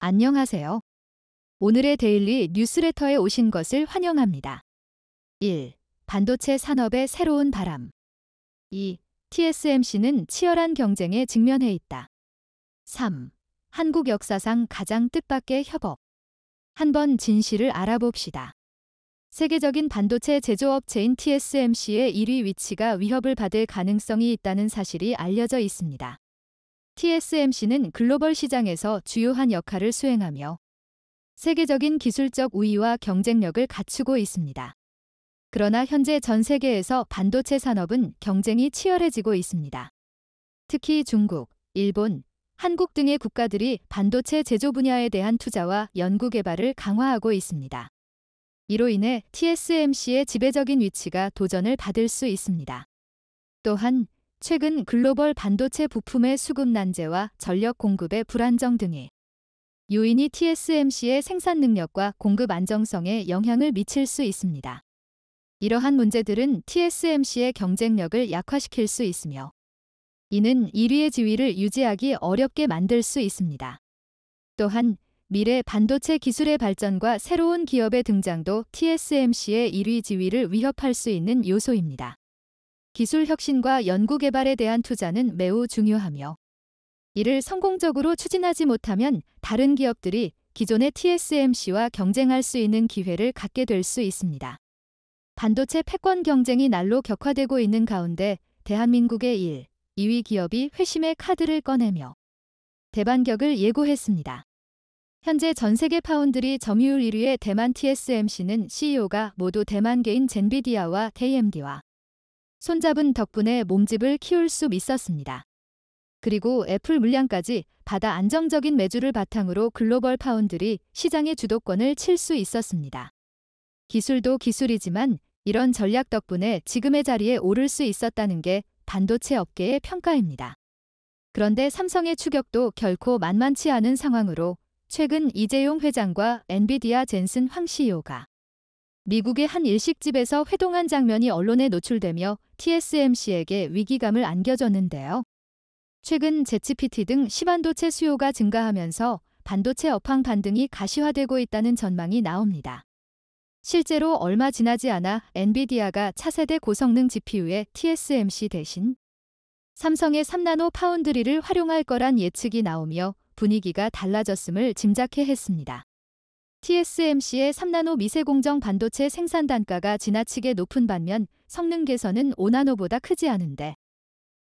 안녕하세요. 오늘의 데일리 뉴스레터에 오신 것을 환영합니다. 1. 반도체 산업의 새로운 바람. 2. TSMC는 치열한 경쟁에 직면해 있다. 3. 한국 역사상 가장 뜻밖의 협업. 한번 진실을 알아봅시다. 세계적인 반도체 제조업체인 TSMC의 1위 위치가 위협을 받을 가능성이 있다는 사실이 알려져 있습니다. TSMC는 글로벌 시장에서 주요한 역할을 수행하며 세계적인 기술적 우위와 경쟁력을 갖추고 있습니다. 그러나 현재 전 세계에서 반도체 산업은 경쟁이 치열해지고 있습니다. 특히 중국, 일본, 한국 등의 국가들이 반도체 제조 분야에 대한 투자와 연구 개발을 강화하고 있습니다. 이로 인해 TSMC의 지배적인 위치가 도전을 받을 수 있습니다. 또한 최근 글로벌 반도체 부품의 수급 난제와 전력 공급의 불안정 등의 요인이 TSMC의 생산 능력과 공급 안정성에 영향을 미칠 수 있습니다. 이러한 문제들은 TSMC의 경쟁력을 약화시킬 수 있으며 이는 1위의 지위를 유지하기 어렵게 만들 수 있습니다. 또한 미래 반도체 기술의 발전과 새로운 기업의 등장도 TSMC의 1위 지위를 위협할 수 있는 요소입니다. 기술 혁신과 연구 개발에 대한 투자는 매우 중요하며 이를 성공적으로 추진하지 못하면 다른 기업들이 기존의 TSMC와 경쟁할 수 있는 기회를 갖게 될 수 있습니다. 반도체 패권 경쟁이 날로 격화되고 있는 가운데 대한민국의 1, 2위 기업이 회심의 카드를 꺼내며 대반격을 예고했습니다. 현재 전 세계 파운드리 점유율 1위의 대만 TSMC는 CEO가 모두 대만계인 젠비디아와 AMD와 손잡은 덕분에 몸집을 키울 수 있었습니다. 그리고 애플 물량까지 받아 안정적인 매출을 바탕으로 글로벌 파운드리 시장의 주도권을 칠 수 있었습니다. 기술도 기술이지만 이런 전략 덕분에 지금의 자리에 오를 수 있었다는 게 반도체 업계의 평가입니다. 그런데 삼성의 추격도 결코 만만치 않은 상황으로 최근 이재용 회장과 엔비디아 젠슨 황 CEO가 미국의 한 일식집에서 회동한 장면이 언론에 노출되며 TSMC에게 위기감을 안겨줬는데요. 최근 챗GPT 등 시반도체 수요가 증가하면서 반도체 업황 반등이 가시화되고 있다는 전망이 나옵니다. 실제로 얼마 지나지 않아 엔비디아가 차세대 고성능 GPU에 TSMC 대신 삼성의 3나노 파운드리를 활용할 거란 예측이 나오며 분위기가 달라졌음을 짐작해 했습니다. TSMC의 3나노 미세공정 반도체 생산 단가가 지나치게 높은 반면 성능 개선은 5나노보다 크지 않은데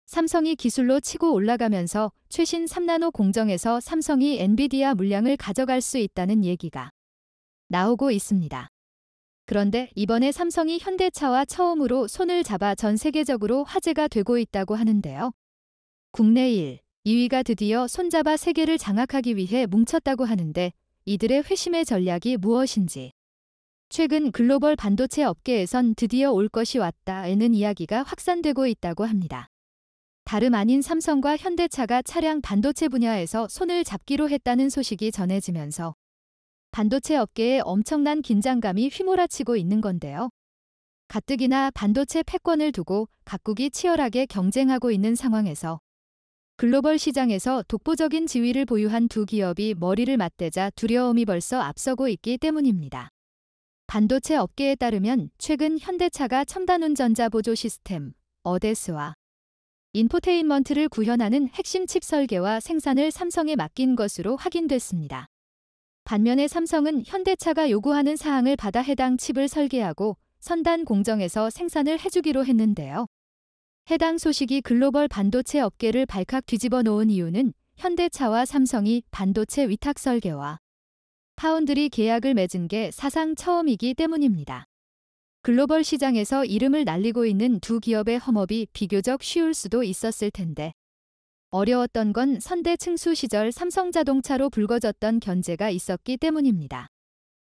삼성이 기술로 치고 올라가면서 최신 3나노 공정에서 삼성이 엔비디아 물량을 가져갈 수 있다는 얘기가 나오고 있습니다. 그런데 이번에 삼성이 현대차와 처음으로 손을 잡아 전 세계적으로 화제가 되고 있다고 하는데요. 국내 1, 2위가 드디어 손잡아 세계를 장악하기 위해 뭉쳤다고 하는데 이들의 회심의 전략이 무엇인지 최근 글로벌 반도체 업계에선 드디어 올 것이 왔다에는 이야기가 확산되고 있다고 합니다. 다름 아닌 삼성과 현대차가 차량 반도체 분야에서 손을 잡기로 했다는 소식이 전해지면서 반도체 업계에 엄청난 긴장감이 휘몰아치고 있는 건데요. 가뜩이나 반도체 패권을 두고 각국이 치열하게 경쟁하고 있는 상황에서 글로벌 시장에서 독보적인 지위를 보유한 두 기업이 머리를 맞대자 두려움이 벌써 앞서고 있기 때문입니다. 반도체 업계에 따르면 최근 현대차가 첨단운 전자 보조 시스템, 어데스와 인포테인먼트를 구현하는 핵심 칩 설계와 생산을 삼성에 맡긴 것으로 확인됐습니다. 반면에 삼성은 현대차가 요구하는 사항을 받아 해당 칩을 설계하고 선단 공정에서 생산을 해주기로 했는데요. 해당 소식이 글로벌 반도체 업계를 발칵 뒤집어 놓은 이유는 현대차와 삼성이 반도체 위탁 설계와 파운드리 계약을 맺은 게 사상 처음이기 때문입니다. 글로벌 시장에서 이름을 날리고 있는 두 기업의 험업이 비교적 쉬울 수도 있었을 텐데 어려웠던 건 선대 층수 시절 삼성자동차로 불거졌던 견제가 있었기 때문입니다.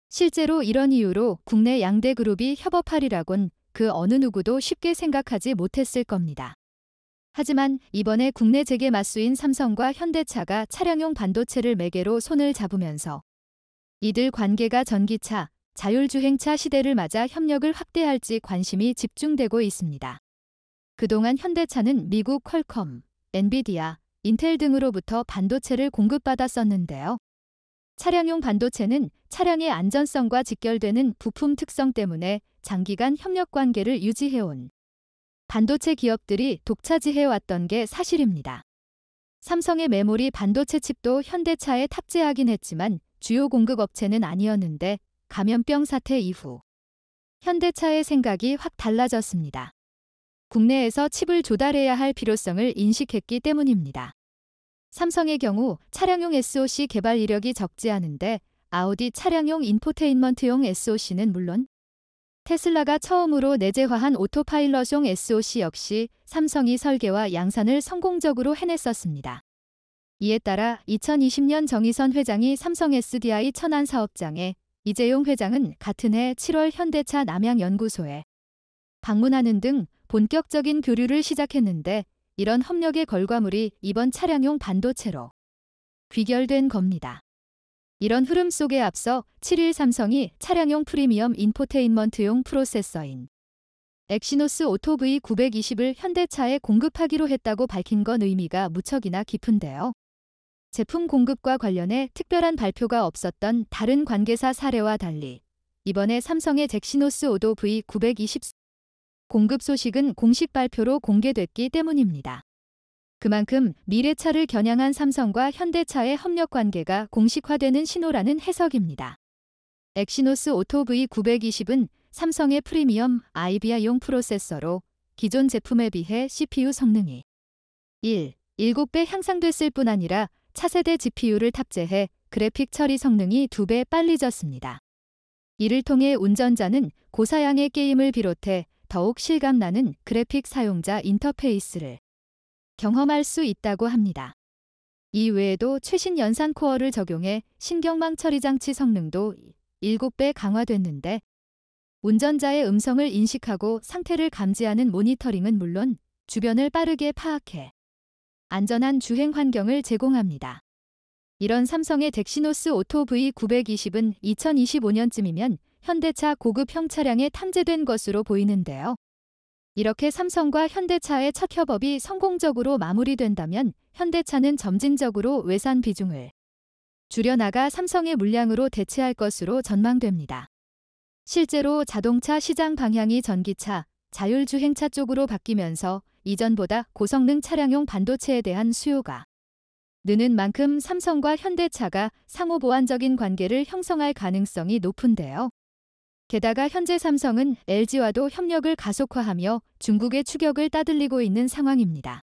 실제로 이런 이유로 국내 양대 그룹이 협업하리라곤 그 어느 누구도 쉽게 생각하지 못했을 겁니다. 하지만 이번에 국내 재계 맞수인 삼성과 현대차가 차량용 반도체를 매개로 손을 잡으면서 이들 관계가 전기차, 자율주행차 시대를 맞아 협력을 확대할지 관심이 집중되고 있습니다. 그동안 현대차는 미국 퀄컴, 엔비디아, 인텔 등으로부터 반도체를 공급받았었는데요. 차량용 반도체는 차량의 안전성과 직결되는 부품 특성 때문에 장기간 협력 관계를 유지해온 반도체 기업들이 독차지해왔던 게 사실입니다. 삼성의 메모리 반도체 칩도 현대차에 탑재하긴 했지만 주요 공급업체는 아니었는데 감염병 사태 이후 현대차의 생각이 확 달라졌습니다. 국내에서 칩을 조달해야 할 필요성을 인식했기 때문입니다. 삼성의 경우 차량용 SoC 개발 이력이 적지 않은데 아우디 차량용 인포테인먼트용 SoC는 물론 테슬라가 처음으로 내재화한 오토파일럿용 SoC 역시 삼성이 설계와 양산을 성공적으로 해냈었습니다. 이에 따라 2020년 정의선 회장이 삼성 SDI 천안 사업장에, 이재용 회장은 같은 해 7월 현대차 남양연구소에 방문하는 등 본격적인 교류를 시작했는데 이런 협력의 결과물이 이번 차량용 반도체로 귀결된 겁니다. 이런 흐름 속에 앞서 7일 삼성이 차량용 프리미엄 인포테인먼트용 프로세서인 엑시노스 오토 V920을 현대차에 공급하기로 했다고 밝힌 건 의미가 무척이나 깊은데요. 제품 공급과 관련해 특별한 발표가 없었던 다른 관계사 사례와 달리 이번에 삼성의 잭시노스 오도 V920 공급 소식은 공식 발표로 공개됐기 때문입니다. 그만큼 미래차를 겨냥한 삼성과 현대차의 협력 관계가 공식화되는 신호라는 해석입니다. 엑시노스 오토 V920은 삼성의 프리미엄 IVI용 프로세서로 기존 제품에 비해 CPU 성능이 7배 향상됐을 뿐 아니라 차세대 GPU를 탑재해 그래픽 처리 성능이 2배 빨리졌습니다. 이를 통해 운전자는 고사양의 게임을 비롯해 더욱 실감나는 그래픽 사용자 인터페이스를 경험할 수 있다고 합니다. 이 외에도 최신 연산 코어를 적용해 신경망 처리 장치 성능도 7배 강화됐는데 운전자의 음성을 인식하고 상태를 감지하는 모니터링은 물론 주변을 빠르게 파악해 안전한 주행 환경을 제공합니다. 이런 삼성의 잭시노스 오토 V920은 2025년쯤이면 현대차 고급형 차량에 탑재된 것으로 보이는데요. 이렇게 삼성과 현대차의 첫 협업이 성공적으로 마무리된다면 현대차는 점진적으로 외산 비중을 줄여나가 삼성의 물량으로 대체할 것으로 전망됩니다. 실제로 자동차 시장 방향이 전기차, 자율주행차 쪽으로 바뀌면서 이전보다 고성능 차량용 반도체에 대한 수요가 느는 만큼 삼성과 현대차가 상호 보완적인 관계를 형성할 가능성이 높은데요. 게다가 현재 삼성은 LG와도 협력을 가속화하며 중국의 추격을 따돌리고 있는 상황입니다.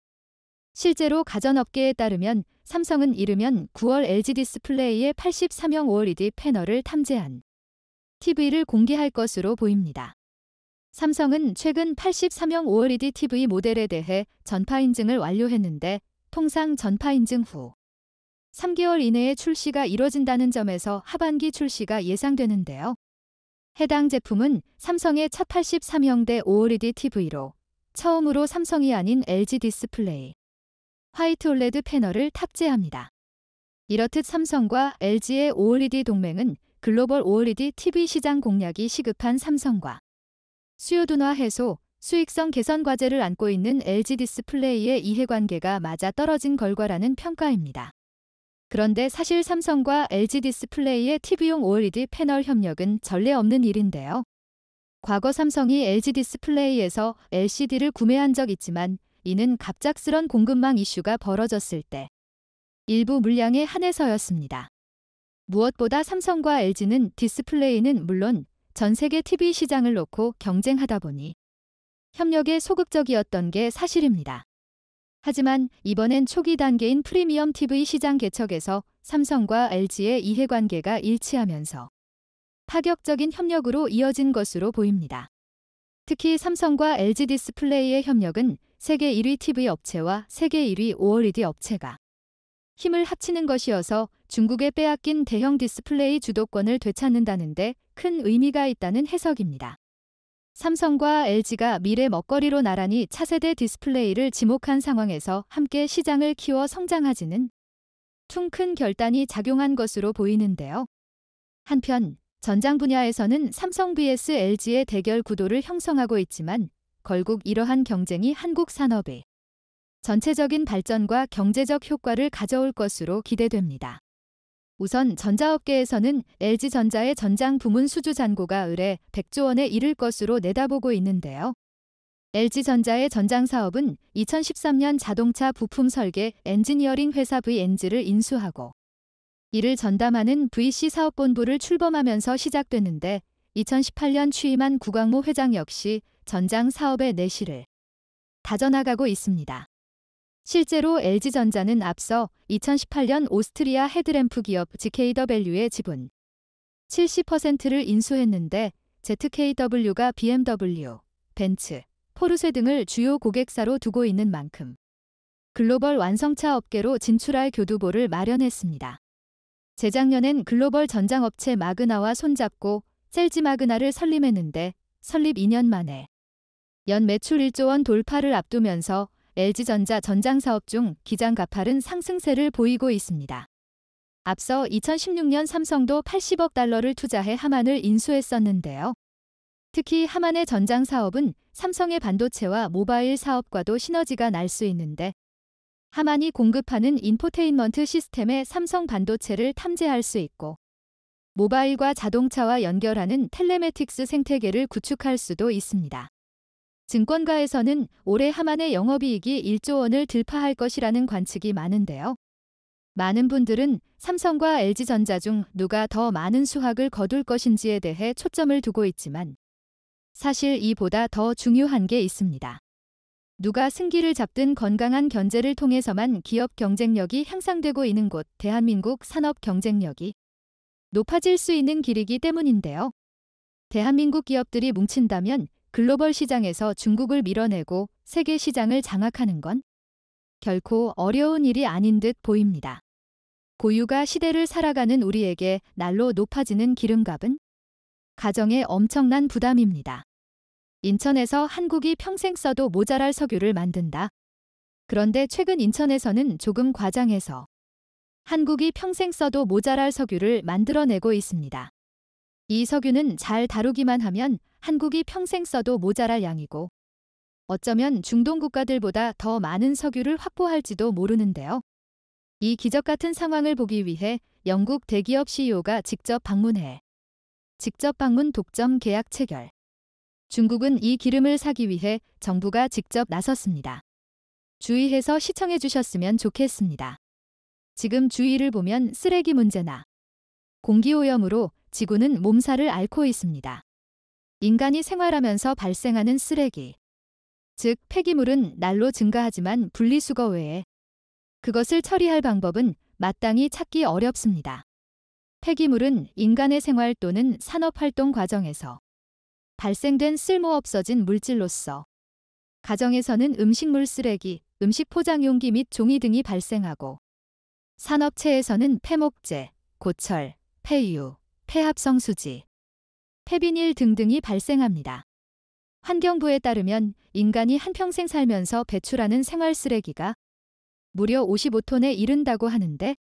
실제로 가전업계에 따르면 삼성은 이르면 9월 LG 디스플레이의 83형 OLED 패널을 탑재한 TV를 공개할 것으로 보입니다. 삼성은 최근 83형 OLED TV 모델에 대해 전파 인증을 완료했는데 통상 전파 인증 후 3개월 이내에 출시가 이뤄진다는 점에서 하반기 출시가 예상되는데요. 해당 제품은 삼성의 첫 83형대 OLED TV로 처음으로 삼성이 아닌 LG 디스플레이 화이트 올레드 패널을 탑재합니다. 이렇듯 삼성과 LG의 OLED 동맹은 글로벌 OLED TV 시장 공략이 시급한 삼성과 수요 둔화 해소, 수익성 개선 과제를 안고 있는 LG 디스플레이의 이해관계가 맞아떨어진 결과라는 평가입니다. 그런데 사실 삼성과 LG 디스플레이의 TV용 OLED 패널 협력은 전례 없는 일인데요. 과거 삼성이 LG 디스플레이에서 LCD를 구매한 적 있지만 이는 갑작스런 공급망 이슈가 벌어졌을 때 일부 물량에 한해서였습니다. 무엇보다 삼성과 LG는 디스플레이는 물론 전 세계 TV 시장을 놓고 경쟁하다 보니 협력에 소극적이었던 게 사실입니다. 하지만 이번엔 초기 단계인 프리미엄 TV 시장 개척에서 삼성과 LG의 이해관계가 일치하면서 파격적인 협력으로 이어진 것으로 보입니다. 특히 삼성과 LG 디스플레이의 협력은 세계 1위 TV 업체와 세계 1위 OLED 업체가 힘을 합치는 것이어서 중국에 빼앗긴 대형 디스플레이 주도권을 되찾는다는데 큰 의미가 있다는 해석입니다. 삼성과 LG가 미래 먹거리로 나란히 차세대 디스플레이를 지목한 상황에서 함께 시장을 키워 성장하지는 퉁 큰 결단이 작용한 것으로 보이는데요. 한편 전장 분야에서는 삼성 vs LG의 대결 구도를 형성하고 있지만 결국 이러한 경쟁이 한국 산업의 전체적인 발전과 경제적 효과를 가져올 것으로 기대됩니다. 우선 전자업계에서는 LG전자의 전장 부문 수주 잔고가 을에 100조 원에 이를 것으로 내다보고 있는데요. LG전자의 전장 사업은 2013년 자동차 부품 설계 엔지니어링 회사 VNG를 인수하고 이를 전담하는 VC 사업본부를 출범하면서 시작됐는데 2018년 취임한 구광모 회장 역시 전장 사업의 내실을 다져나가고 있습니다. 실제로 LG전자는 앞서 2018년 오스트리아 헤드램프 기업 GKW의 지분 70%를 인수했는데 ZKW가 BMW, 벤츠, 포르쉐 등을 주요 고객사로 두고 있는 만큼 글로벌 완성차 업계로 진출할 교두보를 마련했습니다. 재작년엔 글로벌 전장업체 마그나와 손잡고 셀지 마그나를 설립했는데 설립 2년 만에 연 매출 1조 원 돌파를 앞두면서 LG전자 전장 사업 중 기장가파른 상승세를 보이고 있습니다. 앞서 2016년 삼성도 80억 달러를 투자해 하만을 인수했었는데요. 특히 하만의 전장 사업은 삼성의 반도체와 모바일 사업과도 시너지가 날 수 있는데 하만이 공급하는 인포테인먼트 시스템에 삼성 반도체를 탐지할 수 있고 모바일과 자동차와 연결하는 텔레매틱스 생태계를 구축할 수도 있습니다. 증권가에서는 올해 하만의 영업이익이 1조 원을 돌파할 것이라는 관측이 많은데요. 많은 분들은 삼성과 LG전자 중 누가 더 많은 수확을 거둘 것인지에 대해 초점을 두고 있지만 사실 이보다 더 중요한 게 있습니다. 누가 승기를 잡든 건강한 견제를 통해서만 기업 경쟁력이 향상되고 있는 곳 대한민국 산업 경쟁력이 높아질 수 있는 길이기 때문인데요. 대한민국 기업들이 뭉친다면 글로벌 시장에서 중국을 밀어내고 세계 시장을 장악하는 건 결코 어려운 일이 아닌 듯 보입니다. 고유가 시대를 살아가는 우리에게 날로 높아지는 기름값은 가정에 엄청난 부담입니다. 인천에서 한국이 평생 써도 모자랄 석유를 만든다. 그런데 최근 인천에서는 조금 과장해서 한국이 평생 써도 모자랄 석유를 만들어내고 있습니다. 이 석유는 잘 다루기만 하면 한국이 평생 써도 모자랄 양이고 어쩌면 중동 국가들보다 더 많은 석유를 확보할지도 모르는데요. 이 기적 같은 상황을 보기 위해 영국 대기업 CEO가 직접 방문 독점 계약 체결. 중국은 이 기름을 사기 위해 정부가 직접 나섰습니다. 주의해서 시청해 주셨으면 좋겠습니다. 지금 주위를 보면 쓰레기 문제나 공기오염으로 지구는 몸살을 앓고 있습니다. 인간이 생활하면서 발생하는 쓰레기, 즉 폐기물은 날로 증가하지만 분리수거 외에 그것을 처리할 방법은 마땅히 찾기 어렵습니다. 폐기물은 인간의 생활 또는 산업활동 과정에서 발생된 쓸모없어진 물질로서 가정에서는 음식물 쓰레기, 음식 포장용기 및 종이 등이 발생하고 산업체에서는 폐목재, 고철, 폐유, 폐합성 수지, 폐비닐 등등이 발생합니다. 환경부에 따르면 인간이 한평생 살면서 배출하는 생활 쓰레기가 무려 55톤에 이른다고 하는데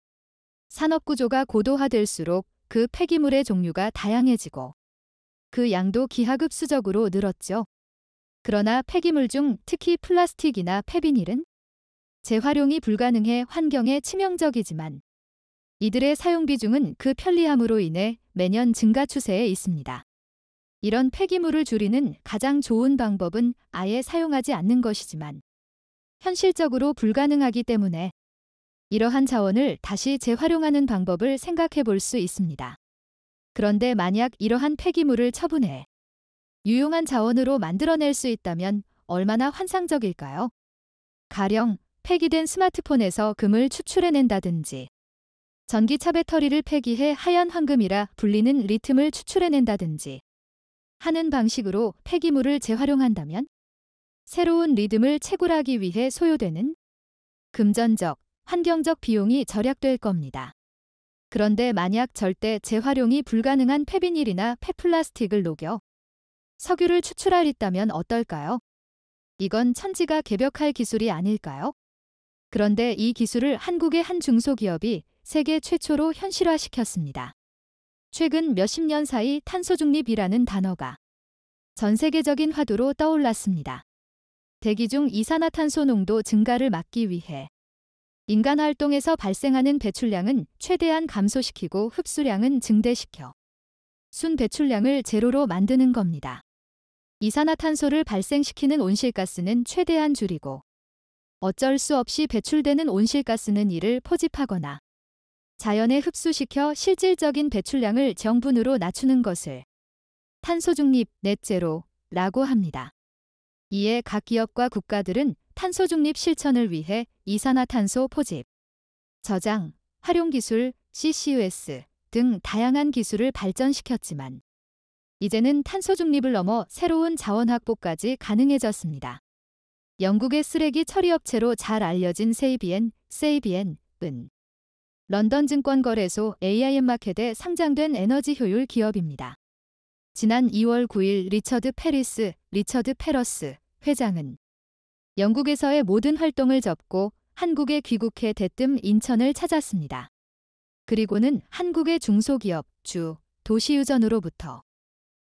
산업구조가 고도화될수록 그 폐기물의 종류가 다양해지고 그 양도 기하급수적으로 늘었죠. 그러나 폐기물 중 특히 플라스틱이나 폐비닐은 재활용이 불가능해 환경에 치명적이지만 이들의 사용 비중은 그 편리함으로 인해 매년 증가 추세에 있습니다. 이런 폐기물을 줄이는 가장 좋은 방법은 아예 사용하지 않는 것이지만 현실적으로 불가능하기 때문에 이러한 자원을 다시 재활용하는 방법을 생각해 볼 수 있습니다. 그런데 만약 이러한 폐기물을 처분해 유용한 자원으로 만들어낼 수 있다면 얼마나 환상적일까요? 가령 폐기된 스마트폰에서 금을 추출해낸다든지 전기차 배터리를 폐기해 하얀 황금이라 불리는 리튬을 추출해낸다든지 하는 방식으로 폐기물을 재활용한다면 새로운 리듬을 채굴하기 위해 소요되는 금전적, 환경적 비용이 절약될 겁니다. 그런데 만약 절대 재활용이 불가능한 폐비닐이나 폐플라스틱을 녹여 석유를 추출할 있다면 어떨까요? 이건 천지가 개벽할 기술이 아닐까요? 그런데 이 기술을 한국의 한 중소기업이 세계 최초로 현실화시켰습니다. 최근 몇십 년 사이 탄소중립이라는 단어가 전 세계적인 화두로 떠올랐습니다. 대기 중 이산화탄소 농도 증가를 막기 위해 인간 활동에서 발생하는 배출량은 최대한 감소시키고 흡수량은 증대시켜 순 배출량을 제로로 만드는 겁니다. 이산화탄소를 발생시키는 온실가스는 최대한 줄이고 어쩔 수 없이 배출되는 온실가스는 이를 포집하거나 자연에 흡수시켜 실질적인 배출량을 정분으로 낮추는 것을 탄소중립 넷제로라고 합니다. 이에 각 기업과 국가들은 탄소중립 실천을 위해 이산화탄소 포집, 저장, 활용기술, CCUS 등 다양한 기술을 발전시켰지만 이제는 탄소중립을 넘어 새로운 자원 확보까지 가능해졌습니다. 영국의 쓰레기 처리업체로 잘 알려진 세이비엔은 런던 증권거래소 AIM 마켓에 상장된 에너지 효율 기업입니다. 지난 2월 9일 리처드 페러스 회장은 영국에서의 모든 활동을 접고 한국에 귀국해 대뜸 인천을 찾았습니다. 그리고는 한국의 중소기업 도시유전으로부터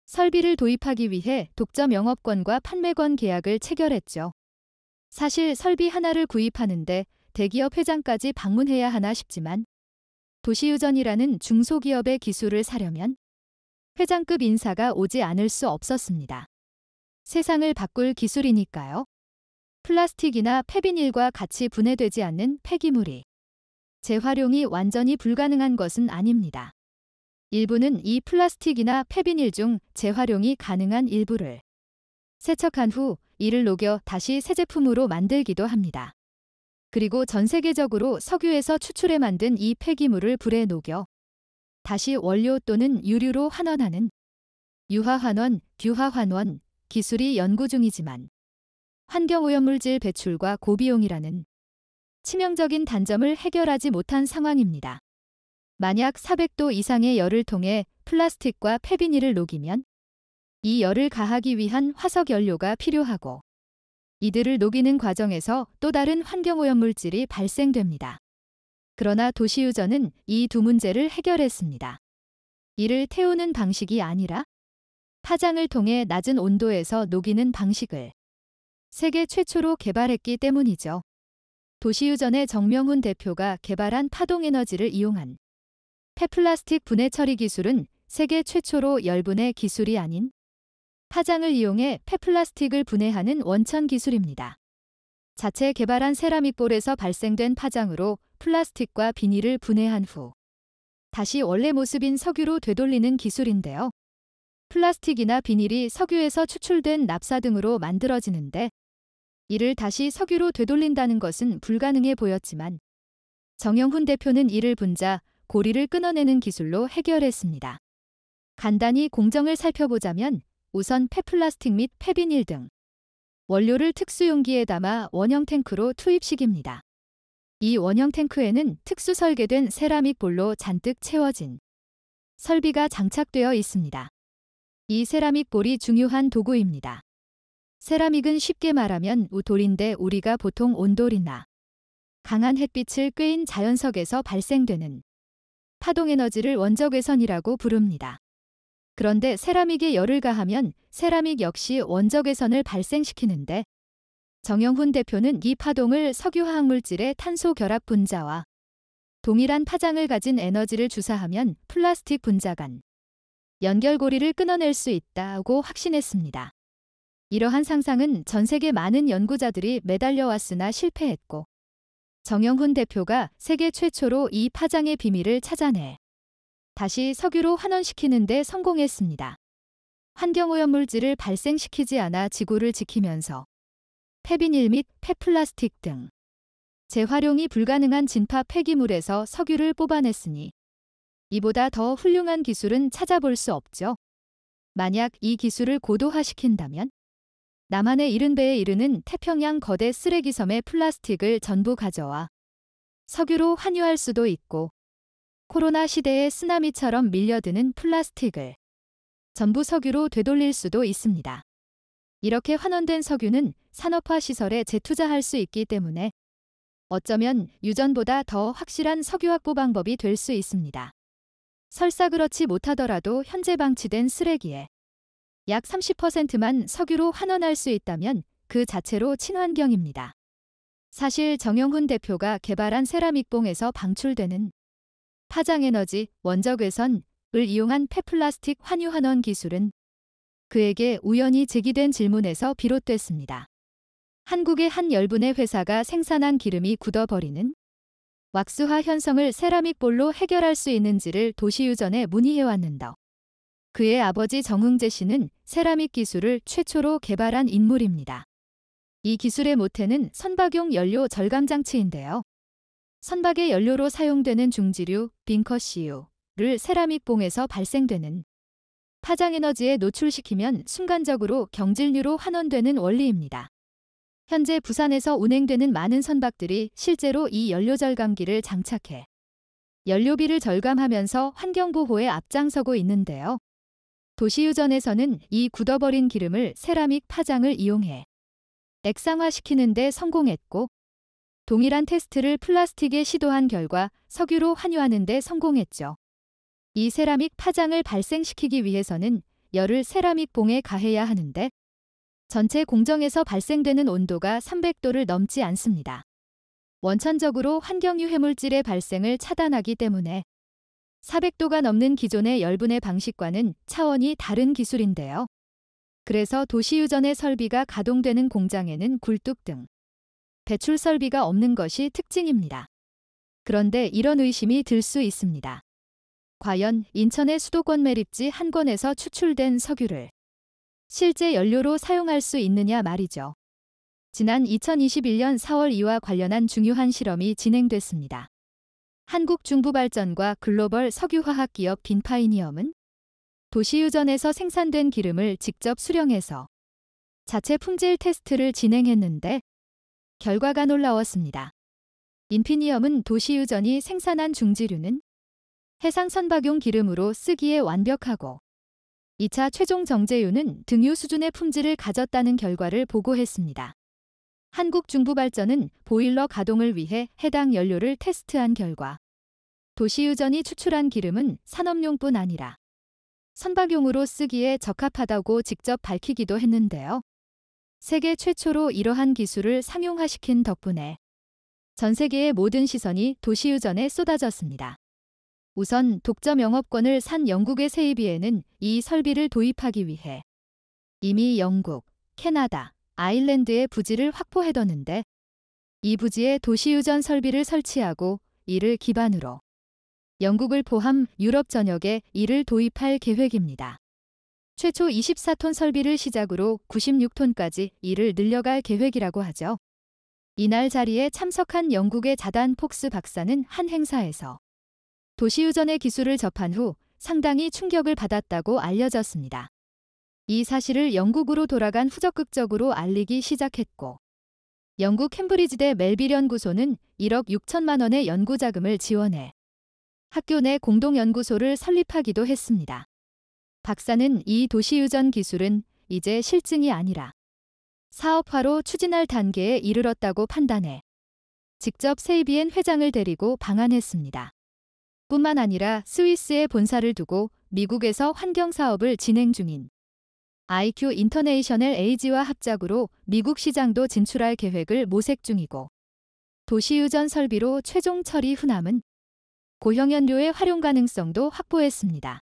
설비를 도입하기 위해 독점 영업권과 판매권 계약을 체결했죠. 사실 설비 하나를 구입하는데 대기업 회장까지 방문해야 하나 싶지만 도시유전이라는 중소기업의 기술을 사려면 회장급 인사가 오지 않을 수 없었습니다. 세상을 바꿀 기술이니까요. 플라스틱이나 폐비닐과 같이 분해되지 않는 폐기물이 재활용이 완전히 불가능한 것은 아닙니다. 일부는 이 플라스틱이나 폐비닐 중 재활용이 가능한 일부를 세척한 후 이를 녹여 다시 새 제품으로 만들기도 합니다. 그리고 전 세계적으로 석유에서 추출해 만든 이 폐기물을 불에 녹여 다시 원료 또는 유류로 환원하는 유화환원, 규화환원 기술이 연구 중이지만 환경오염물질 배출과 고비용이라는 치명적인 단점을 해결하지 못한 상황입니다. 만약 400도 이상의 열을 통해 플라스틱과 폐비닐을 녹이면 이 열을 가하기 위한 화석연료가 필요하고 이들을 녹이는 과정에서 또 다른 환경오염물질이 발생됩니다. 그러나 도시유전은 이 두 문제를 해결했습니다. 이를 태우는 방식이 아니라 파장을 통해 낮은 온도에서 녹이는 방식을 세계 최초로 개발했기 때문이죠. 도시유전의 정명훈 대표가 개발한 파동에너지를 이용한 폐플라스틱 분해 처리 기술은 세계 최초로 열분해 기술이 아닌 파장을 이용해 폐플라스틱을 분해하는 원천 기술입니다. 자체 개발한 세라믹볼에서 발생된 파장으로 플라스틱과 비닐을 분해한 후 다시 원래 모습인 석유로 되돌리는 기술인데요. 플라스틱이나 비닐이 석유에서 추출된 납사 등으로 만들어지는데 이를 다시 석유로 되돌린다는 것은 불가능해 보였지만 정영훈 대표는 이를 분자, 고리를 끊어내는 기술로 해결했습니다. 간단히 공정을 살펴보자면 우선 폐플라스틱 및 폐비닐 등 원료를 특수 용기에 담아 원형 탱크로 투입식입니다. 이 원형 탱크에는 특수 설계된 세라믹 볼로 잔뜩 채워진 설비가 장착되어 있습니다. 이 세라믹 볼이 중요한 도구입니다. 세라믹은 쉽게 말하면 돌인데 우리가 보통 온돌이나 강한 햇빛을 꾀인 자연석에서 발생되는 파동에너지를 원적외선이라고 부릅니다. 그런데 세라믹에 열을 가하면 세라믹 역시 원적외선을 발생시키는데 정영훈 대표는 이 파동을 석유화학물질의 탄소 결합 분자와 동일한 파장을 가진 에너지를 주사하면 플라스틱 분자 간 연결고리를 끊어낼 수 있다고 확신했습니다. 이러한 상상은 전 세계 많은 연구자들이 매달려 왔으나 실패했고 정영훈 대표가 세계 최초로 이 파장의 비밀을 찾아내 다시 석유로 환원시키는 데 성공했습니다. 환경오염물질을 발생시키지 않아 지구를 지키면서 폐비닐 및 폐플라스틱 등 재활용이 불가능한 진파 폐기물에서 석유를 뽑아냈으니 이보다 더 훌륭한 기술은 찾아볼 수 없죠. 만약 이 기술을 고도화시킨다면 남한의 70배에 이르는 태평양 거대 쓰레기섬의 플라스틱을 전부 가져와 석유로 환유할 수도 있고 코로나 시대의 쓰나미처럼 밀려드는 플라스틱을 전부 석유로 되돌릴 수도 있습니다. 이렇게 환원된 석유는 산업화 시설에 재투자할 수 있기 때문에 어쩌면 유전보다 더 확실한 석유 확보 방법이 될 수 있습니다. 설사 그렇지 못하더라도 현재 방치된 쓰레기에 약 30%만 석유로 환원할 수 있다면 그 자체로 친환경입니다. 사실 정영훈 대표가 개발한 세라믹봉에서 방출되는 파장에너지 원적외선을 이용한 폐플라스틱 환유환원 기술은 그에게 우연히 제기된 질문에서 비롯됐습니다. 한국의 한 열분의 회사가 생산한 기름이 굳어버리는 왁스화 현상을 세라믹볼로 해결할 수 있는지를 도시유전에 문의해왔는다. 그의 아버지 정흥재 씨는 세라믹 기술을 최초로 개발한 인물입니다. 이 기술의 모태는 선박용 연료 절감 장치인데요. 선박의 연료로 사용되는 중지류, 빙커CU를 세라믹봉에서 발생되는 파장에너지에 노출시키면 순간적으로 경질류로 환원되는 원리입니다. 현재 부산에서 운행되는 많은 선박들이 실제로 이 연료 절감기를 장착해 연료비를 절감하면서 환경보호에 앞장서고 있는데요. 도시유전에서는 이 굳어버린 기름을 세라믹 파장을 이용해 액상화시키는 데 성공했고, 동일한 테스트를 플라스틱에 시도한 결과 석유로 환유하는 데 성공했죠. 이 세라믹 파장을 발생시키기 위해서는 열을 세라믹 봉에 가해야 하는데 전체 공정에서 발생되는 온도가 300도를 넘지 않습니다. 원천적으로 환경유해 물질의 발생을 차단하기 때문에 400도가 넘는 기존의 열분해 방식과는 차원이 다른 기술인데요. 그래서 도시유전의 설비가 가동되는 공장에는 굴뚝 등 배출 설비가 없는 것이 특징입니다. 그런데 이런 의심이 들 수 있습니다. 과연 인천의 수도권 매립지 한 건에서 추출된 석유를 실제 연료로 사용할 수 있느냐 말이죠. 지난 2021년 4월 이와 관련한 중요한 실험이 진행됐습니다. 한국중부발전과 글로벌 석유화학 기업 빈파이니엄은 도시유전에서 생산된 기름을 직접 수령해서 자체 품질 테스트를 진행했는데 결과가 놀라웠습니다. 인피니엄은 도시유전이 생산한 중지류는 해상 선박용 기름으로 쓰기에 완벽하고 2차 최종 정제유는 등유 수준의 품질을 가졌다는 결과를 보고했습니다. 한국중부발전은 보일러 가동을 위해 해당 연료를 테스트한 결과 도시유전이 추출한 기름은 산업용뿐 아니라 선박용으로 쓰기에 적합하다고 직접 밝히기도 했는데요. 세계 최초로 이러한 기술을 상용화시킨 덕분에 전 세계의 모든 시선이 도시유전에 쏟아졌습니다. 우선 독점 영업권을 산 영국의 세이비에는 이 설비를 도입하기 위해 이미 영국, 캐나다, 아일랜드의 부지를 확보해뒀는데 이 부지에 도시유전 설비를 설치하고 이를 기반으로 영국을 포함 유럽 전역에 이를 도입할 계획입니다. 최초 24톤 설비를 시작으로 96톤까지 이를 늘려갈 계획이라고 하죠. 이날 자리에 참석한 영국의 자단 폭스 박사는 한 행사에서 도시유전의 기술을 접한 후 상당히 충격을 받았다고 알려졌습니다. 이 사실을 영국으로 돌아간 후적극적으로 알리기 시작했고 영국 캠브리지대 멜빌 연구소는 1억 6천만 원의 연구자금을 지원해 학교 내 공동연구소를 설립하기도 했습니다. 박사는 이 도시유전 기술은 이제 실증이 아니라 사업화로 추진할 단계에 이르렀다고 판단해 직접 세이비엔 회장을 데리고 방한했습니다. 뿐만 아니라 스위스에 본사를 두고 미국에서 환경사업을 진행 중인 IQ 인터내셔널 에이지와 합작으로 미국 시장도 진출할 계획을 모색 중이고 도시유전 설비로 최종 처리 후 남은 고형연료의 활용 가능성도 확보했습니다.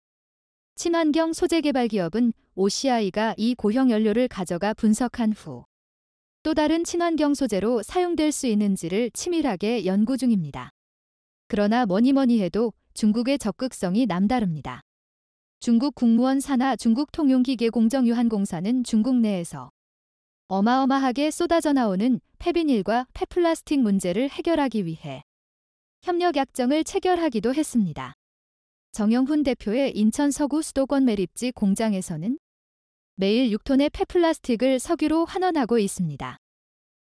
친환경 소재 개발 기업은 OCI가 이 고형연료를 가져가 분석한 후 또 다른 친환경 소재로 사용될 수 있는지를 치밀하게 연구 중입니다. 그러나 뭐니 해도 중국의 적극성이 남다릅니다. 중국 국무원 산하 중국통용기계공정유한공사는 중국 내에서 어마어마하게 쏟아져 나오는 폐비닐과 폐플라스틱 문제를 해결하기 위해 협력 약정을 체결하기도 했습니다. 정영훈 대표의 인천 서구 수도권 매립지 공장에서는 매일 6톤의 폐플라스틱을 석유로 환원하고 있습니다.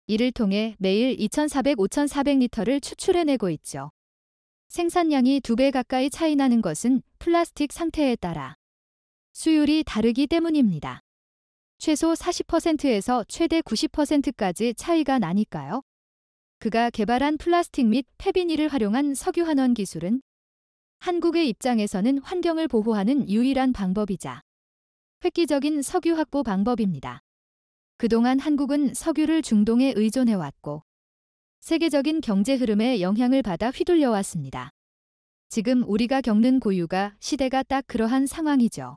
이를 통해 매일 2,400-5,400리터를 추출해내고 있죠. 생산량이 2배 가까이 차이 나는 것은 플라스틱 상태에 따라 수율이 다르기 때문입니다. 최소 40%에서 최대 90%까지 차이가 나니까요. 그가 개발한 플라스틱 및 폐비닐을 활용한 석유 환원 기술은 한국의 입장에서는 환경을 보호하는 유일한 방법이자 획기적인 석유 확보 방법입니다. 그동안 한국은 석유를 중동에 의존해왔고 세계적인 경제 흐름에 영향을 받아 휘둘려 왔습니다. 지금 우리가 겪는 고유가 시대가 딱 그러한 상황이죠.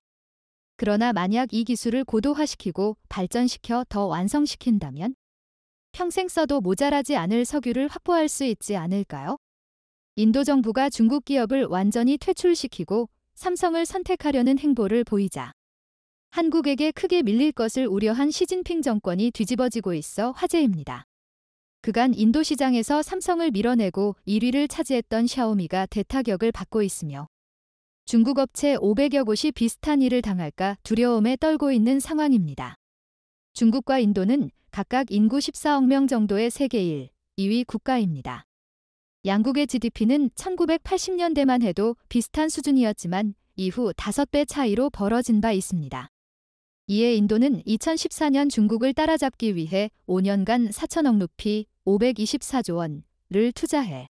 그러나 만약 이 기술을 고도화시키고 발전시켜 더 완성시킨다면 평생 써도 모자라지 않을 석유를 확보할 수 있지 않을까요? 인도 정부가 중국 기업을 완전히 퇴출시키고 삼성을 선택하려는 행보를 보이자 한국에게 크게 밀릴 것을 우려한 시진핑 정권이 뒤집어지고 있어 화제입니다. 그간 인도 시장에서 삼성을 밀어내고 1위를 차지했던 샤오미가 대타격을 받고 있으며 중국 업체 500여 곳이 비슷한 일을 당할까 두려움에 떨고 있는 상황입니다. 중국과 인도는 각각 인구 14억 명 정도의 세계 1, 2위 국가입니다. 양국의 GDP는 1980년대만 해도 비슷한 수준이었지만 이후 5배 차이로 벌어진 바 있습니다. 이에 인도는 2014년 중국을 따라잡기 위해 5년간 4천억 루피, 524조 원을 투자해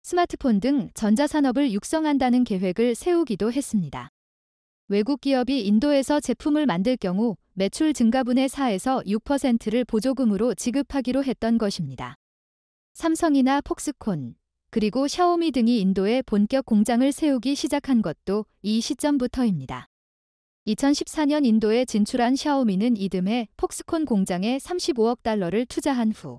스마트폰 등 전자산업을 육성한다는 계획을 세우기도 했습니다. 외국 기업이 인도에서 제품을 만들 경우 매출 증가분의 4에서 6%를 보조금으로 지급하기로 했던 것입니다. 삼성이나 폭스콘, 그리고 샤오미 등이 인도에 본격 공장을 세우기 시작한 것도 이 시점부터입니다. 2014년 인도에 진출한 샤오미는 이듬해 폭스콘 공장에 35억 달러를 투자한 후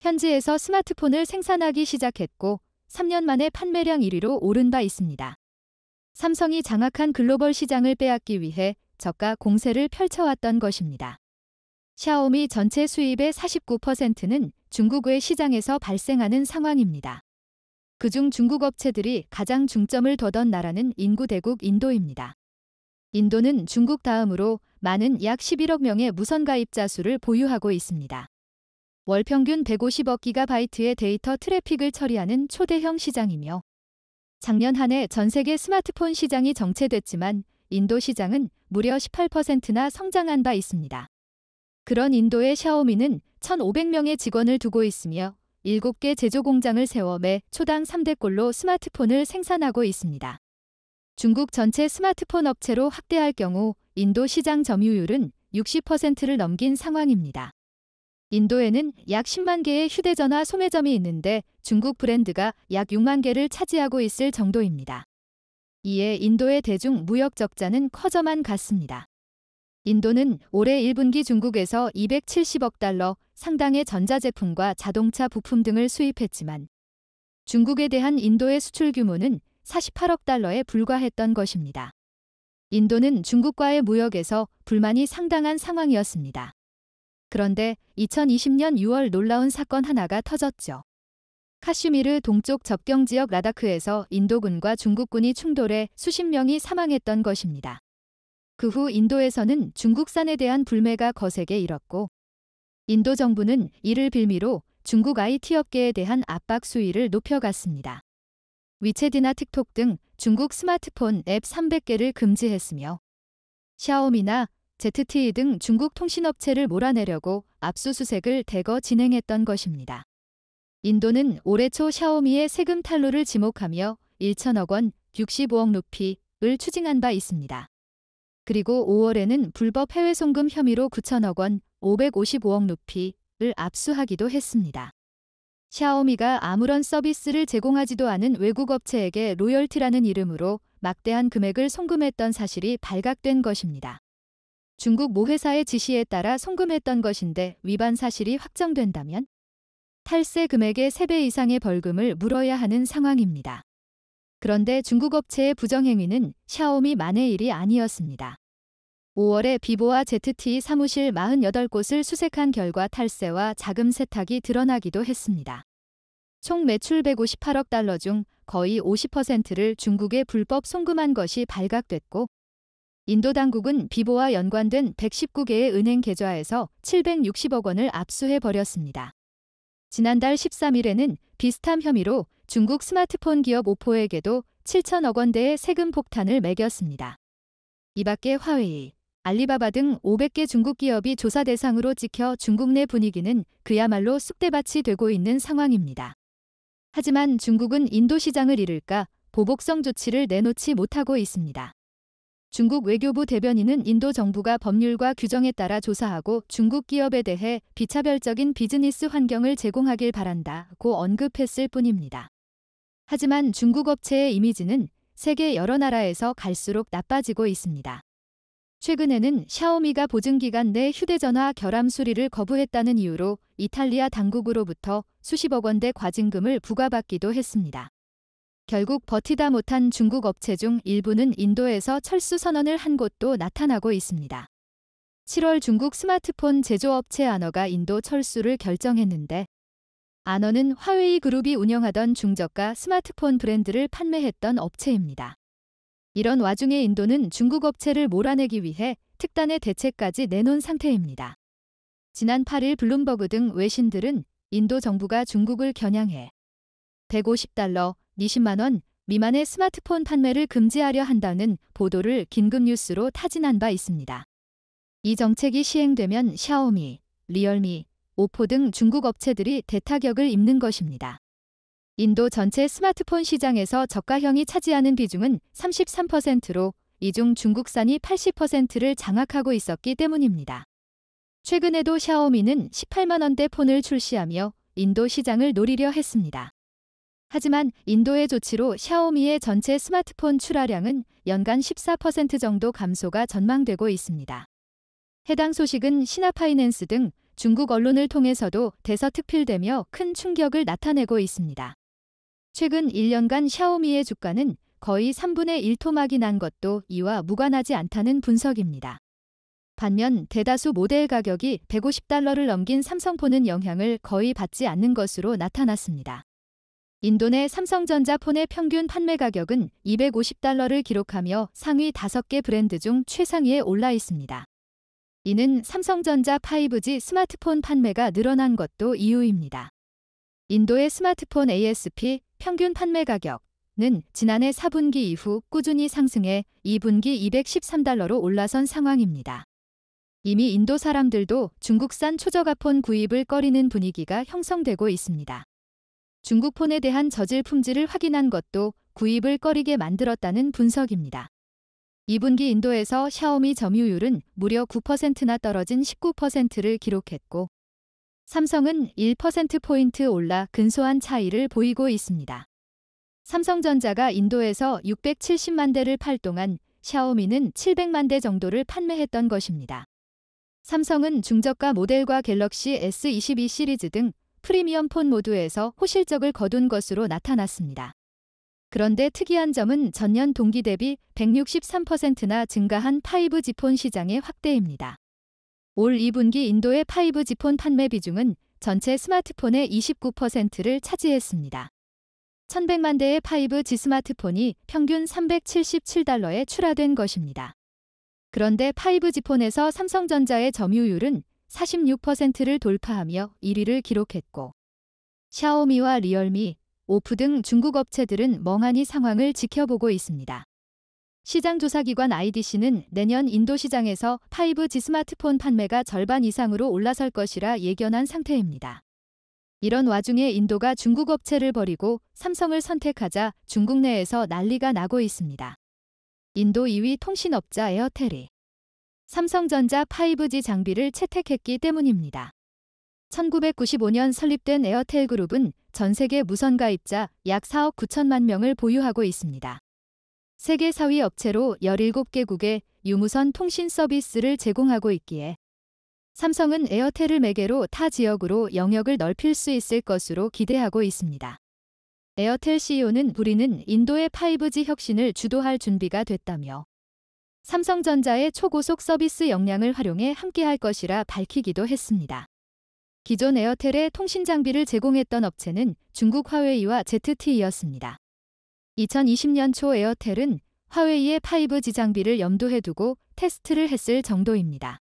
현지에서 스마트폰을 생산하기 시작했고 3년 만에 판매량 1위로 오른 바 있습니다. 삼성이 장악한 글로벌 시장을 빼앗기 위해 저가 공세를 펼쳐왔던 것입니다. 샤오미 전체 수입의 49%는 중국 외 시장에서 발생하는 상황입니다. 그중 중국 업체들이 가장 중점을 둬던 나라는 인구 대국 인도입니다. 인도는 중국 다음으로 많은 약 11억 명의 무선 가입자 수를 보유하고 있습니다. 월 평균 150억 기가바이트의 데이터 트래픽을 처리하는 초대형 시장이며 작년 한 해 전 세계 스마트폰 시장이 정체됐지만 인도 시장은 무려 18%나 성장한 바 있습니다. 그런 인도의 샤오미는 1,500명의 직원을 두고 있으며 7개 제조 공장을 세워 매 초당 3대꼴로 스마트폰을 생산하고 있습니다. 중국 전체 스마트폰 업체로 확대할 경우 인도 시장 점유율은 60%를 넘긴 상황입니다. 인도에는 약 10만 개의 휴대전화 소매점이 있는데 중국 브랜드가 약 6만 개를 차지하고 있을 정도입니다. 이에 인도의 대중 무역 적자는 커져만 갔습니다. 인도는 올해 1분기 중국에서 270억 달러 상당의 전자제품과 자동차 부품 등을 수입했지만 중국에 대한 인도의 수출 규모는 48억 달러에 불과했던 것입니다. 인도는 중국과의 무역에서 불만이 상당한 상황이었습니다. 그런데 2020년 6월 놀라운 사건 하나가 터졌죠. 카슈미르 동쪽 접경지역 라다크에서 인도군과 중국군이 충돌해 수십 명이 사망했던 것입니다. 그 후 인도에서는 중국산에 대한 불매가 거세게 일었고 인도 정부는 이를 빌미로 중국 IT 업계에 대한 압박 수위를 높여갔습니다. 위챗이나 틱톡 등 중국 스마트폰 앱 300개를 금지했으며 샤오미나 ZTE 등 중국 통신업체를 몰아내려고 압수수색을 대거 진행했던 것입니다. 인도는 올해 초 샤오미의 세금 탈루를 지목하며 1천억 원, 65억 루피를 추징한 바 있습니다. 그리고 5월에는 불법 해외 송금 혐의로 9천억 원, 555억 루피를 압수하기도 했습니다. 샤오미가 아무런 서비스를 제공하지도 않은 외국 업체에게 로열티라는 이름으로 막대한 금액을 송금했던 사실이 발각된 것입니다. 중국 모 회사의 지시에 따라 송금했던 것인데 위반 사실이 확정된다면 탈세 금액의 3배 이상의 벌금을 물어야 하는 상황입니다. 그런데 중국 업체의 부정행위는 샤오미만의 일이 아니었습니다. 5월에 비보와 ZTE 사무실 48곳을 수색한 결과 탈세와 자금 세탁이 드러나기도 했습니다. 총 매출 158억 달러 중 거의 50%를 중국에 불법 송금한 것이 발각됐고 인도 당국은 비보와 연관된 119개의 은행 계좌에서 760억 원을 압수해버렸습니다. 지난달 13일에는 비슷한 혐의로 중국 스마트폰 기업 오포에게도 7천억 원대의 세금 폭탄을 매겼습니다. 이 밖에 화웨이, 알리바바 등 500개 중국 기업이 조사 대상으로 찍혀 중국 내 분위기는 그야말로 쑥대밭이 되고 있는 상황입니다. 하지만 중국은 인도 시장을 잃을까 보복성 조치를 내놓지 못하고 있습니다. 중국 외교부 대변인은 인도 정부가 법률과 규정에 따라 조사하고 중국 기업에 대해 비차별적인 비즈니스 환경을 제공하길 바란다고 언급했을 뿐입니다. 하지만 중국 업체의 이미지는 세계 여러 나라에서 갈수록 나빠지고 있습니다. 최근에는 샤오미가 보증기간 내 휴대전화 결함 수리를 거부했다는 이유로 이탈리아 당국으로부터 수십억 원대 과징금을 부과받기도 했습니다. 결국 버티다 못한 중국 업체 중 일부는 인도에서 철수 선언을 한 곳도 나타나고 있습니다. 7월 중국 스마트폰 제조업체 아너가 인도 철수를 결정했는데, 아너는 화웨이 그룹이 운영하던 중저가 스마트폰 브랜드를 판매했던 업체입니다. 이런 와중에 인도는 중국 업체를 몰아내기 위해 특단의 대책까지 내놓은 상태입니다. 지난 8일 블룸버그 등 외신들은 인도 정부가 중국을 겨냥해 $150, 20만 원 미만의 스마트폰 판매를 금지하려 한다는 보도를 긴급 뉴스로 타진한 바 있습니다. 이 정책이 시행되면 샤오미, 리얼미, 오포 등 중국 업체들이 대타격을 입는 것입니다. 인도 전체 스마트폰 시장에서 저가형이 차지하는 비중은 33%로 이 중 중국산이 80%를 장악하고 있었기 때문입니다. 최근에도 샤오미는 18만 원대 폰을 출시하며 인도 시장을 노리려 했습니다. 하지만 인도의 조치로 샤오미의 전체 스마트폰 출하량은 연간 14% 정도 감소가 전망되고 있습니다. 해당 소식은 시나파이낸스 등 중국 언론을 통해서도 대서특필되며 큰 충격을 나타내고 있습니다. 최근 1년간 샤오미의 주가는 거의 3분의 1 토막이 난 것도 이와 무관하지 않다는 분석입니다. 반면 대다수 모델 가격이 $150를 넘긴 삼성폰은 영향을 거의 받지 않는 것으로 나타났습니다. 인도 내 삼성전자 폰의 평균 판매 가격은 $250를 기록하며 상위 5개 브랜드 중 최상위에 올라 있습니다. 이는 삼성전자 5G 스마트폰 판매가 늘어난 것도 이유입니다. 인도의 스마트폰 ASP 평균 판매 가격은 지난해 4분기 이후 꾸준히 상승해 2분기 $213로 올라선 상황입니다. 이미 인도 사람들도 중국산 초저가폰 구입을 꺼리는 분위기가 형성되고 있습니다. 중국 폰에 대한 저질 품질을 확인한 것도 구입을 꺼리게 만들었다는 분석입니다. 2분기 인도에서 샤오미 점유율은 무려 9%나 떨어진 19%를 기록했고, 삼성은 1%포인트 올라 근소한 차이를 보이고 있습니다. 삼성전자가 인도에서 670만 대를 팔 동안 샤오미는 700만 대 정도를 판매했던 것입니다. 삼성은 중저가 모델과 갤럭시 S22 시리즈 등 프리미엄 폰 모두에서 호실적을 거둔 것으로 나타났습니다. 그런데 특이한 점은 전년 동기 대비 163%나 증가한 5G 폰 시장의 확대입니다. 올 2분기 인도의 5G 폰 판매 비중은 전체 스마트폰의 29%를 차지했습니다. 1100만 대의 5G 스마트폰이 평균 $377에 출하된 것입니다. 그런데 5G 폰에서 삼성전자의 점유율은 46%를 돌파하며 1위를 기록했고, 샤오미와 리얼미, 오프 등 중국 업체들은 멍하니 상황을 지켜보고 있습니다. 시장조사기관 IDC는 내년 인도 시장에서 5G 스마트폰 판매가 절반 이상으로 올라설 것이라 예견한 상태입니다. 이런 와중에 인도가 중국 업체를 버리고 삼성을 선택하자 중국 내에서 난리가 나고 있습니다. 인도 2위 통신업자 에어텔이 삼성전자 5G 장비를 채택했기 때문입니다. 1995년 설립된 에어텔 그룹은 전 세계 무선 가입자 약 4억 9천만 명을 보유하고 있습니다. 세계 4위 업체로 17개국에 유무선 통신 서비스를 제공하고 있기에 삼성은 에어텔을 매개로 타 지역으로 영역을 넓힐 수 있을 것으로 기대하고 있습니다. 에어텔 CEO는 우리는 인도의 5G 혁신을 주도할 준비가 됐다며 삼성전자의 초고속 서비스 역량을 활용해 함께할 것이라 밝히기도 했습니다. 기존 에어텔의 통신 장비를 제공했던 업체는 중국 화웨이와 ZTE였습니다. 2020년 초 에어텔은 화웨이의 5G 장비를 염두에 두고 테스트를 했을 정도입니다.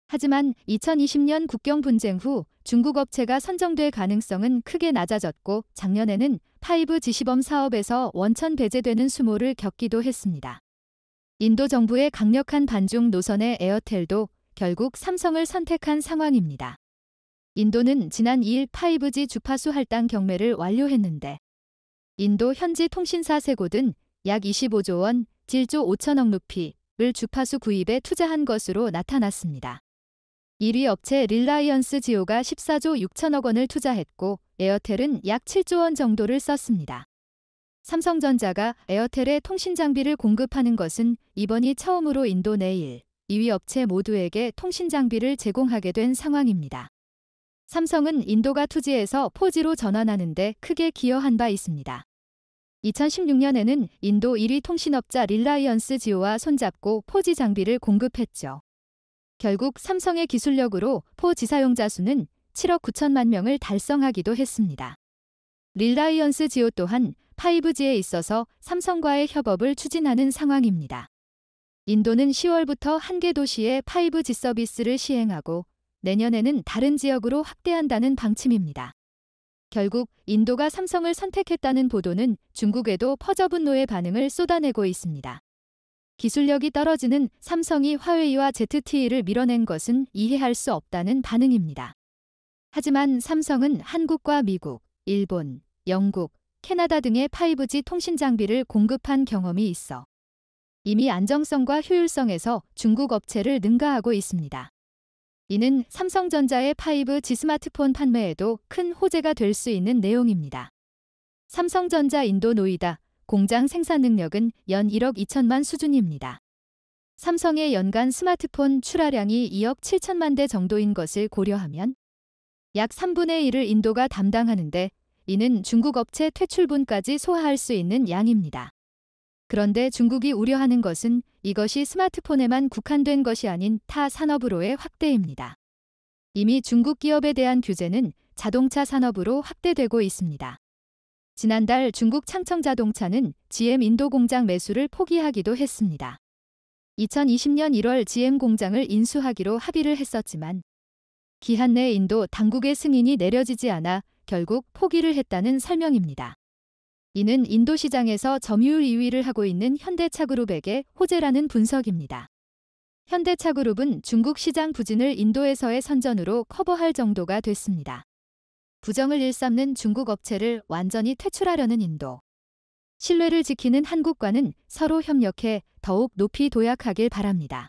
하지만 2020년 국경 분쟁 후 중국 업체가 선정될 가능성은 크게 낮아졌고, 작년에는 5G 시범 사업에서 원천 배제되는 수모를 겪기도 했습니다. 인도 정부의 강력한 반중 노선의 에어텔도 결국 삼성을 선택한 상황입니다. 인도는 지난 2일 5G 주파수 할당 경매를 완료했는데, 인도 현지 통신사 세 곳은 약 25조 원, 1조 5천억 루피, 주파수 구입에 투자한 것으로 나타났습니다. 1위 업체 릴라이언스 지오가 14조 6천억 원을 투자했고 에어텔은 약 7조 원 정도를 썼습니다. 삼성전자가 에어텔에 통신 장비를 공급하는 것은 이번이 처음으로 인도 내 1, 2위 업체 모두에게 통신 장비를 제공하게 된 상황입니다. 삼성은 인도가 투지에서 4G로 전환하는 데 크게 기여한 바 있습니다. 2016년에는 인도 1위 통신업자 릴라이언스 지오와 손잡고 4G 장비를 공급했죠. 결국 삼성의 기술력으로 4G 사용자 수는 7억 9천만 명을 달성하기도 했습니다. 릴라이언스 지오 또한 5G에 있어서 삼성과의 협업을 추진하는 상황입니다. 인도는 10월부터 한 개 도시에 5G 서비스를 시행하고 내년에는 다른 지역으로 확대한다는 방침입니다. 결국 인도가 삼성을 선택했다는 보도는 중국에도 퍼져분노의 반응을 쏟아내고 있습니다. 기술력이 떨어지는 삼성이 화웨이와 ZTE를 밀어낸 것은 이해할 수 없다는 반응입니다. 하지만 삼성은 한국과 미국, 일본, 영국, 캐나다 등의 5G 통신 장비를 공급한 경험이 있어 이미 안정성과 효율성에서 중국 업체를 능가하고 있습니다. 이는 삼성전자의 5G 스마트폰 판매에도 큰 호재가 될 수 있는 내용입니다. 삼성전자 인도 노이다 공장 생산 능력은 연 1억 2천만 수준입니다. 삼성의 연간 스마트폰 출하량이 2억 7천만 대 정도인 것을 고려하면 약 3분의 1을 인도가 담당하는데 이는 중국 업체 퇴출분까지 소화할 수 있는 양입니다. 그런데 중국이 우려하는 것은 이것이 스마트폰에만 국한된 것이 아닌 타 산업으로의 확대입니다. 이미 중국 기업에 대한 규제는 자동차 산업으로 확대되고 있습니다. 지난달 중국 창청자동차는 GM 인도 공장 매수를 포기하기도 했습니다. 2020년 1월 GM 공장을 인수하기로 합의를 했었지만 기한 내 인도 당국의 승인이 내려지지 않아 결국 포기를 했다는 설명입니다. 이는 인도 시장에서 점유율 2위를 하고 있는 현대차그룹에게 호재라는 분석입니다. 현대차그룹은 중국 시장 부진을 인도에서의 선전으로 커버할 정도가 됐습니다. 부정을 일삼는 중국 업체를 완전히 퇴출하려는 인도. 신뢰를 지키는 한국과는 서로 협력해 더욱 높이 도약하길 바랍니다.